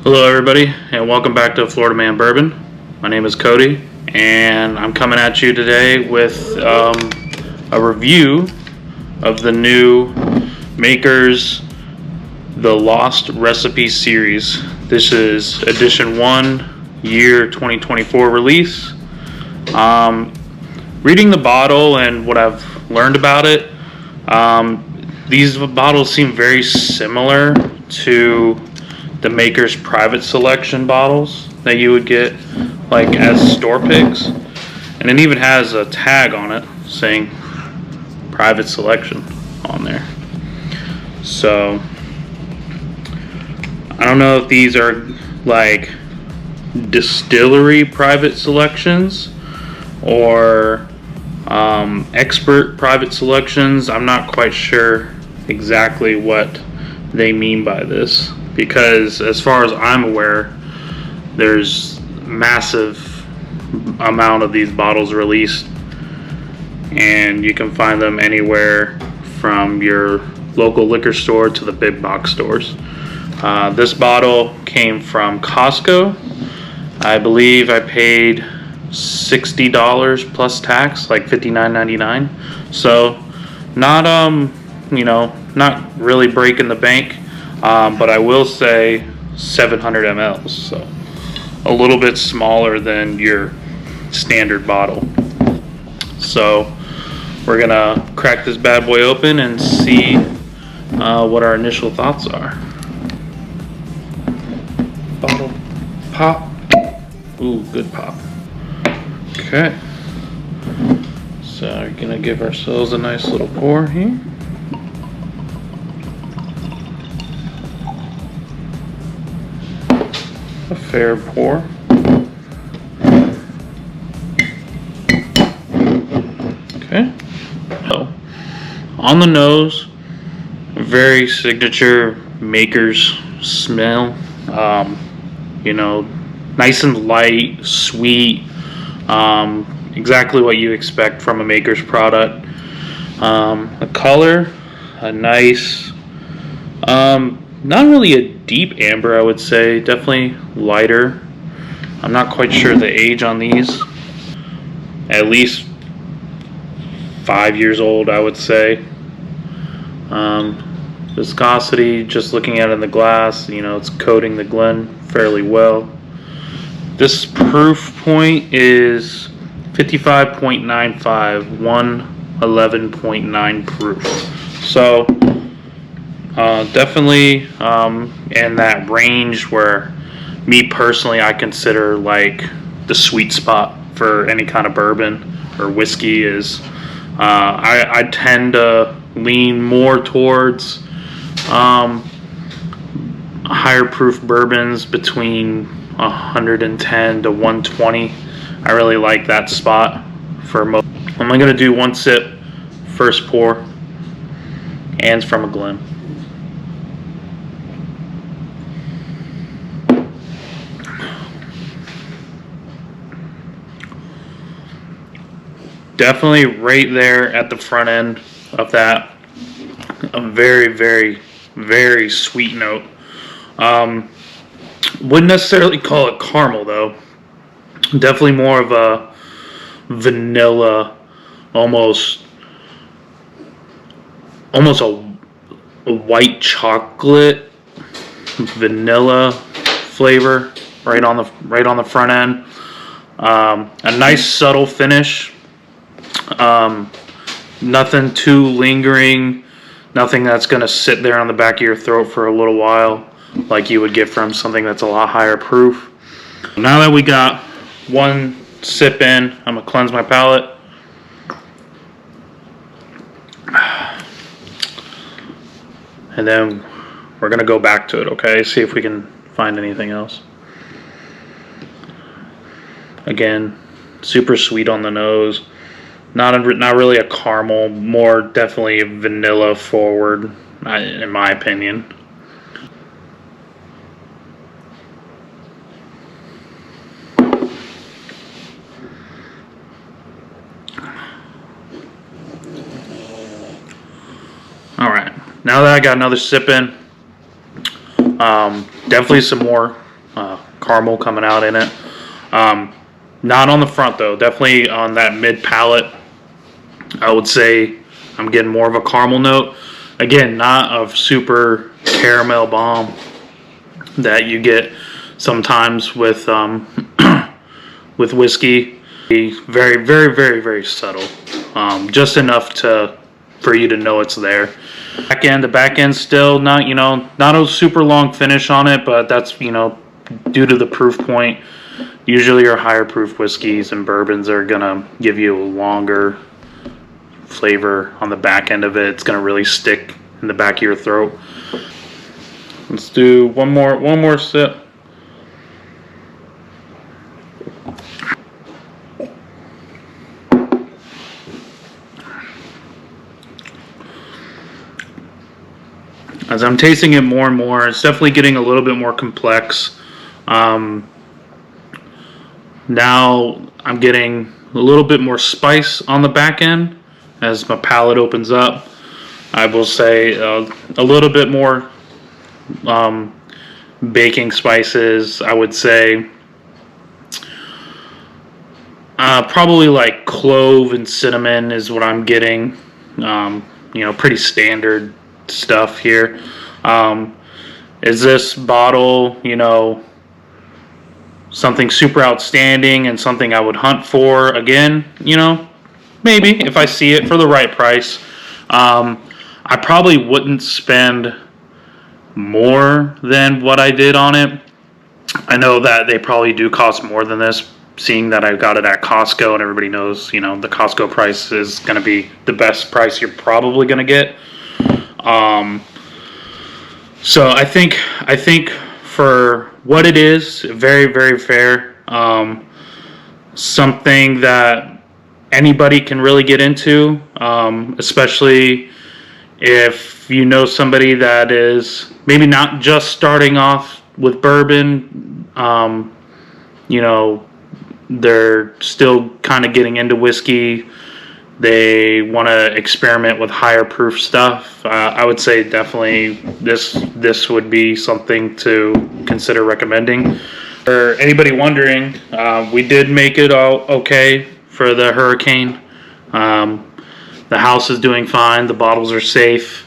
Hello everybody, and welcome back to Florida Man Bourbon. My name is Cody, and I'm coming at you today with a review of the new Makers The Lost Recipe series. This is edition 1, year 2024 release. Reading the bottle and what I've learned about it, these bottles seem very similar to the Maker's Private Selection bottles that you would get like as store picks, and it even has a tag on it saying Private Selection on there. So I don't know if these are like distillery private selections or expert private selections. I'm not quite sure exactly what they mean by this, because as far as I'm aware, there's massive amount of these bottles released, and you can find them anywhere from your local liquor store to the big box stores. This bottle came from Costco. I believe I paid $60 plus tax, like $59.99. So not not really breaking the bank. But I will say 700 mLs, so a little bit smaller than your standard bottle. So we're gonna crack this bad boy open and see what our initial thoughts are. Bottle pop. Ooh, good pop. Okay. So we're gonna give ourselves a nice little pour here. A fair pour. Okay. So, on the nose, very signature Maker's smell. Nice and light, sweet. Exactly what you expect from a Maker's product. The color, a nice, not really a deep amber, I would say. Definitely lighter. I'm not quite sure the age on these. At least 5 years old, I would say. Viscosity, just looking at it in the glass, it's coating the Glen fairly well. This proof point is 55.95, 111.9 proof. So definitely in that range where me personally I consider like the sweet spot for any kind of bourbon or whiskey is. I tend to lean more towards higher proof bourbons between 110 to 120. I really like that spot for most. I'm going to do one sip, first pour, and it's from a Glen. Definitely right there at the front end of that, a very, very, very sweet note. Wouldn't necessarily call it caramel though. Definitely more of a vanilla, almost a white chocolate vanilla flavor right on the front end. A nice subtle finish. Nothing too lingering, nothing that's going to sit there on the back of your throat for a little while like you would get from something that's a lot higher proof. Now that we got one sip in, I'm going to cleanse my palate. And then we're going to go back to it, okay? See if we can find anything else. Again, super sweet on the nose. Not really a caramel, more definitely vanilla forward, in my opinion. Alright, now that I got another sip in, definitely some more caramel coming out in it. Not on the front though, definitely on that mid palate. I would say I'm getting more of a caramel note. Again, not a super caramel bomb that you get sometimes with with whiskey. Very, very, very, very subtle. Just enough for you to know it's there. The back end still not, not a super long finish on it, but that's, due to the proof point. Usually your higher proof whiskeys and bourbons are gonna give you a longer flavor on the back end of it. It's gonna really stick in the back of your throat. Let's do one more sip. As I'm tasting it more and more, it's definitely getting a little bit more complex. Now I'm getting a little bit more spice on the back end as my palate opens up. I will say a little bit more baking spices. I would say probably like clove and cinnamon is what I'm getting. Pretty standard stuff here. Is this bottle, something super outstanding and something I would hunt for again? Maybe if I see it for the right price. I probably wouldn't spend more than what I did on it. I know that they probably do cost more than this, seeing that I got it at Costco, and everybody knows, the Costco price is going to be the best price you're probably going to get. So I think for what it is, very, very fair. Something that anybody can really get into, especially if you know somebody that is maybe not just starting off with bourbon. They're still kind of getting into whiskey. They want to experiment with higher proof stuff. I would say definitely this would be something to consider recommending. For anybody wondering, we did make it all okay for the hurricane. The house is doing fine. The bottles are safe.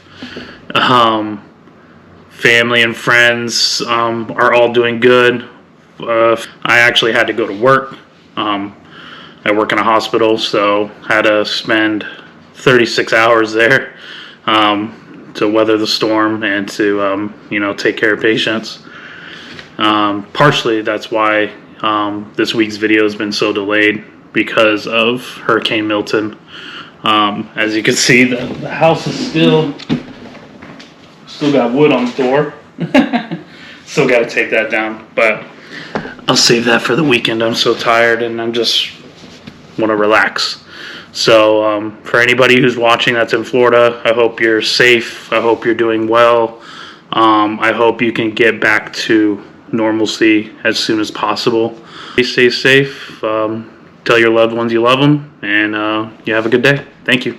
Family and friends are all doing good. I actually had to go to work. I work in a hospital, so had to spend 36 hours there to weather the storm and to take care of patients. Partially that's why this week's video has been so delayed, because of Hurricane Milton. As you can see, the house is still got wood on the door. Still got to take that down, but I'll save that for the weekend. I'm so tired and I'm just want to relax. So for anybody who's watching that's in Florida, I hope you're safe. I hope you're doing well. I hope you can get back to normalcy as soon as possible. Stay safe. Tell your loved ones you love them, and you have a good day. Thank you.